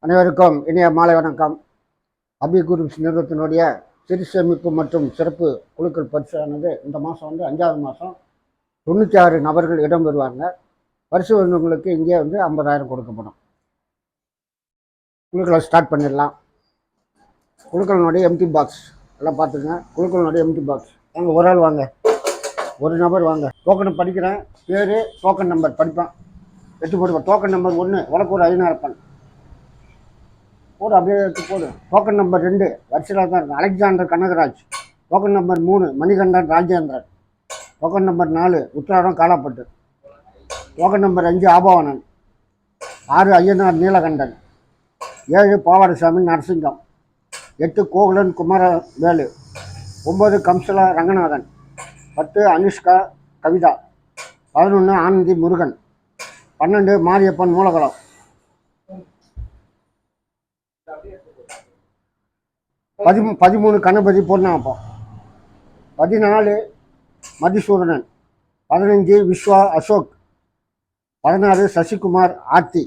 அனைவருக்கும் இனிய மாலை வணக்கம். அபி குரூப்ஸ் நிறுவனத்தினுடைய சிறு சேமிப்பு மற்றும் சிறப்பு குழுக்கள் பரிசானது இந்த மாதம் 5வது மாதம் 96 நபர்கள் இடம் பெறுவாங்க. பரிசு வந்தவங்களுக்கு இங்கே 50,000 கொடுக்கப்படும். குழுக்களை ஸ்டார்ட் பண்ணிடலாம். குழுக்களினுடைய எம்டி பாக்ஸ் எல்லாம் பார்த்துங்க. குழுக்களினுடைய எம்டி பாக்ஸ் வாங்க, ஒரு ஆள் வாங்க, ஒரு நபர் வாங்க. டோக்கன் படிக்கிறேன், பேர் டோக்கன் நம்பர் படிப்பேன், எடுத்து போடுவேன். டோக்கன் நம்பர் 1 வழக்கு ஒரு 5,000 போடு, அப்படியே எடுத்து போடு. டோக்கன் நம்பர் 2 வரிசையில் தான் இருக்கும், Alexander Kanagaraj. Token number 3 Manikandan Rajendran. Token number 4 Uthiradam Kalapattu. Token number 5 Abavanan. 6 Ayyanar Neelakandan. 7 Pavadasamy Narasingam. 8 Gokulan Kumaravelu. 9 Kamsala Ranganathan. 10 Anushka Kavitha. 11 Anandhi Murugan. 12 Mariyappan Moolakalam. 13 Ganapathi Ponnappam. 14 Mathisudhanan. 15 Viswa Ashok. 16 Sasikumar Aarthi.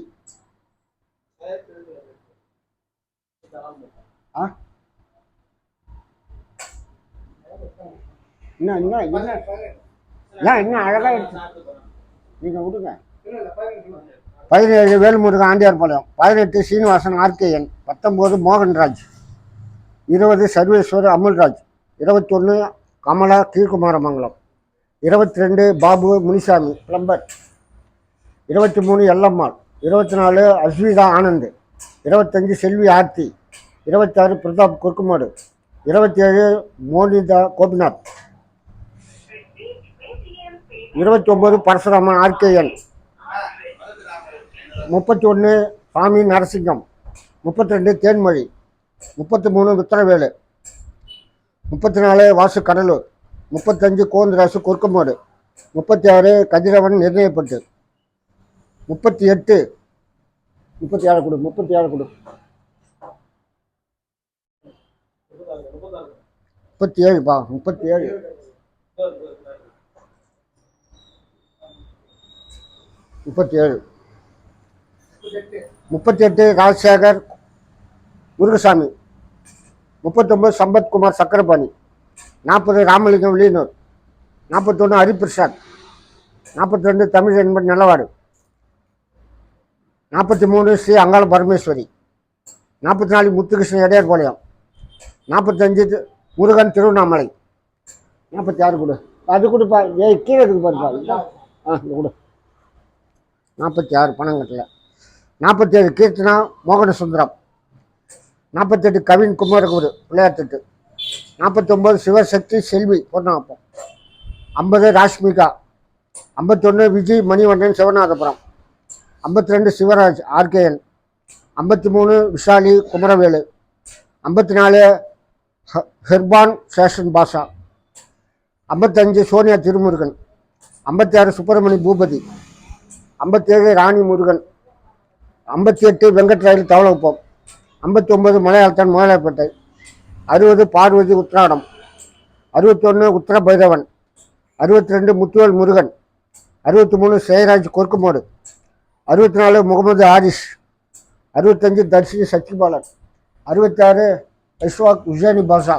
என்ன அழகா நீங்க விடுங்க. 17 வேல்முருகன் ஆண்டியார்பாளையம். 18 சீனிவாசன் ஆர்கேஎன். 19 மோகன்ராஜ். 20 சர்வேஸ்வர் அமுல்ராஜ். 21 கமலா கீழ்குமாரமங்கலம். 22 பாபு முனிசாமி பிளம்பர். 23 எல்லம்மாள். 24 அஸ்விதா ஆனந்த். 25 செல்வி ஆர்த்தி. 26 பிரதாப் குறுக்குமாடு. 27 மோனிதா கோபிநாத். 29 பரசுராமன் ஆர்கேஎன். 31 சாமி நரசிங்கம். 32 தேன்மொழி. 33 வித்திரவேலு. 34 வாசு கடலூர். 35 கோந்தராசு குறுக்கமோடு. 36 கதிரவன் நிர்ணயப்பட்டு. 37 கொடு. 37 கொடு. 37 பா. 37 38 ராஜசேகர் முருகசாமி. 39 சம்பத்குமார் சக்கரபாணி. 40 ராமலிங்கம் வில்லியனூர். 41 ஹரிபிரசாத். 42 தமிழ் என்பன் நிலவாடு. 43 ஸ்ரீ அங்காள பரமேஸ்வரி. 44 முத்துகிருஷ்ணன் எடையார்பாளையம். 45 முருகன் திருவண்ணாமலை. 46 கொடு. அது கொடுப்பா. கீழே இருக்கு பாருப்பா. இது கொடு. 46 பணங்கட்டில். 47 கீர்த்தனா மோகனசுந்தரம். 48 கவின் குமாரகுரு விளையாட்டுட்டு. 49 சிவசக்தி செல்வி பொன்னாப்பம். 50 ராஷ்மிகா. 51 விஜய் மணிவண்ணன் சிவநாதபுரம். 52 சிவராஜ் ஆர்கேஎன். 53 விஷாலி குமரவேலு. 54 ஹெர்பான் சேஷன் பாஷா. 55 சோனியா திருமுருகன். 56 சுப்பிரமணி பூபதி. 57 ராணி முருகன். 58 வெங்கட்ராயல் தவளகுப்பம். 59 மலையாளத்தான் மோகலாப்பேட்டை. 60 பார்வதி உத்திராடம். 61 உத்தர பைரவன். 62 முத்துவேல் முருகன். 63 சேராஜ் கொர்க்குமோடு. 64 முகமது ஆரிஷ். 65 தர்ஷினி சச்சிபாலன். 66 ஐஸ்வாக் உஜானி பாஷா.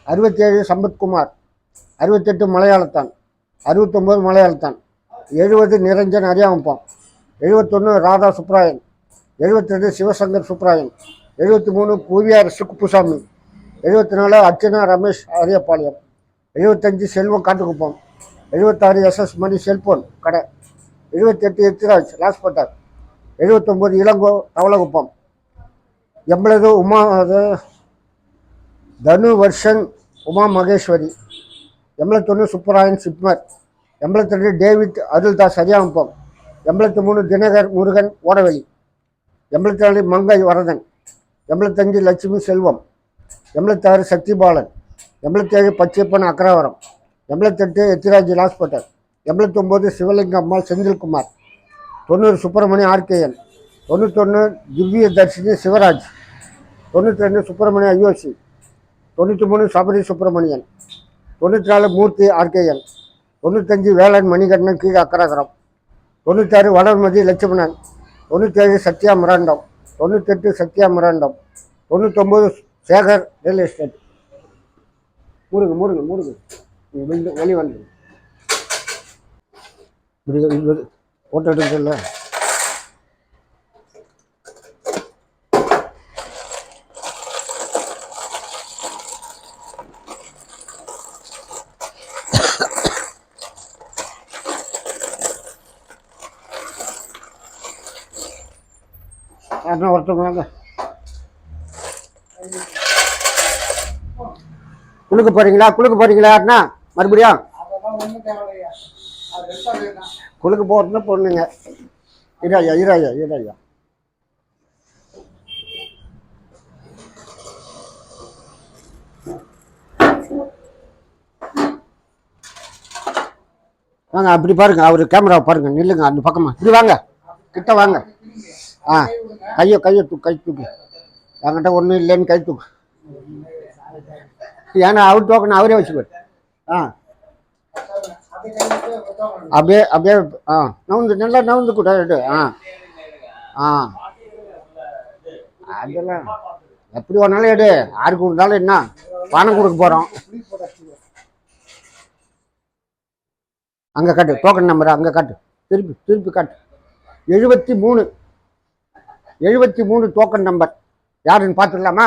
67 சம்பத்குமார். 68 மலையாளத்தான். 69 மலையாளத்தான். 70 நிரஞ்சன் அரியாமப்பம். 71 ராதா சுப்ராயன். 72 சிவசங்கர் சுப்ராயன். 73 பூவியார் சுக்குப்புசாமி. 74 அர்ச்சனா ரமேஷ் அரியப்பாளையம். 75 செல்வம் காட்டுக்குப்பம். 76 SS மணி செல்போன் கடை. 78 Ethiraj லாஸ்பட்டார். 79 Ilango Thavalakuppam. 80 Uma Thanu Varshan Uma Maheswari. 81 Subbarayan JIPMER. 82 David Aruldas Ariyamappam. 83 Dinakar Murugan Odaveli. 84 Mangai Varadhan. 85 Lakshmi Selvam. 86 Sakthibalan. 87 Pachaippan Akkaravaram. 88 Ethiraj hospital. 89 Sivalinga Ammal Senthilkumar. 90 Subramani RKN. 91 Divya Dharshini Sivaraj. 92 Subramania ஐயோசி. 93 சபரி சுப்பிரமணியன். 94 மூர்த்தி ஆர்கேஎன். 95 வேளாண் மணிகண்டன் கீழ் அக்கராகரம். 96 வளர்மதி லட்சுமணன். 97 சத்யா மிராண்டம். 98 சத்யா மிராண்டம், 99 சேகர் ரியல் எஸ்டேட். மூடுங்க மூடுங்க மூடுங்க, வெளி வந்து ஃபோட்டோ எடுக்கல. யாருன்னா ஒருத்தவங்க வாங்க. குளுக்க போறீங்களா யாருன்னா மறுபடியும் குளுக்க போறதுன்னு பொண்ணுங்க. இராயா வாங்க, அப்படி பாருங்க, அவரு கேமராவை பாருங்க, நில்லுங்க அந்த பக்கமா, இப்படி வாங்க, கிட்ட வாங்க. ஆ, கையை தூக்கு. என்கிட்ட ஒன்றும் இல்லைன்னு கை தூக்கு. ஏன்னா அவர் டோக்கன் அவரே வச்சுக்குவார். ஆ, அப்படியே நல்லா நவுந்து கூட. ஆ அதெல்லாம் எப்படி ஒன்னாலும் எடு, யாருக்கு கொடுத்தாலும் என்ன பணம் கொடுக்க போகிறோம். அங்கே காட்டு டோக்கன் நம்பர், அங்கே காட்டு, திருப்பி காட்டு. 73 டோக்கன் நம்பர் யாருன்னு பார்த்துக்கலாமா?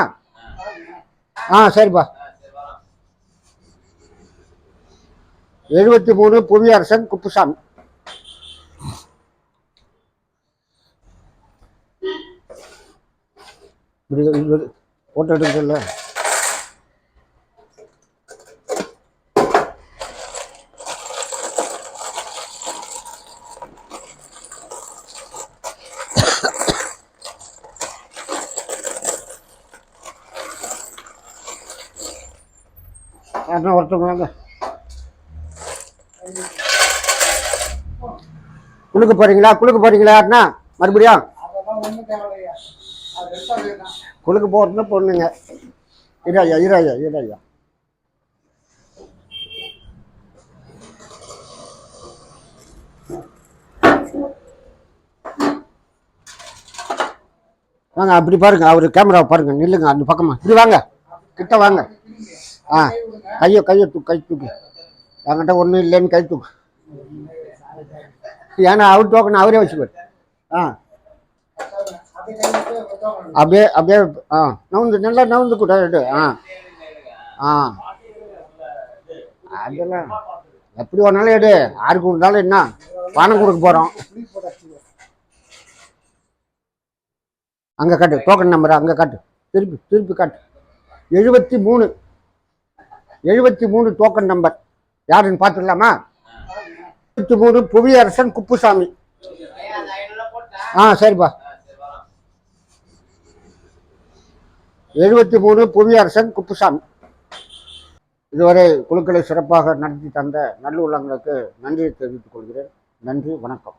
சரிப்பா. 73 புவியரசன் குப்புசாமி. போட்டோ எடுக்கல. யாருன்னா ஒருத்தவங்க வாங்க. குளுக்க போறீங்களா யாருன்னா மறுபடியும் குளுக்க போறதுன்னு பொண்ணுங்க. இராயா வாங்க, அப்படி பாருங்க, அவரு கேமராவை பாருங்க, நில்லுங்க அந்த பக்கமா, இப்படி வாங்க, கிட்ட வாங்க. ஆ, கையை தூக்கு. என்கிட்ட ஒன்றும் இல்லைன்னு கை தூக்கு. ஏன்னா அவர் டோக்கன் அவரே வச்சுக்குவார். ஆ, அப்படியே நல்லா நவுந்து கூட. அதெல்லாம் எப்படி ஒன்னாலும் எடு, யாருக்கு கொடுத்தாலும் என்ன பணம் கொடுக்க போகிறோம். அங்கே காட்டு டோக்கன் நம்பர், அங்கே காட்டு, திருப்பி காட்டு. 73 டோக்கன் நம்பர் யாருன்னு பார்த்துக்கலாமா? 73 புவியரசன் குப்புசாமி. சரிப்பா. 73 புவியரசன் குப்புசாமி. இதுவரை குழுக்களை சிறப்பாக நடத்தி தந்த நல்லுள்ளங்களுக்கு நன்றியை தெரிவித்துக் கொள்கிறேன். நன்றி, வணக்கம்.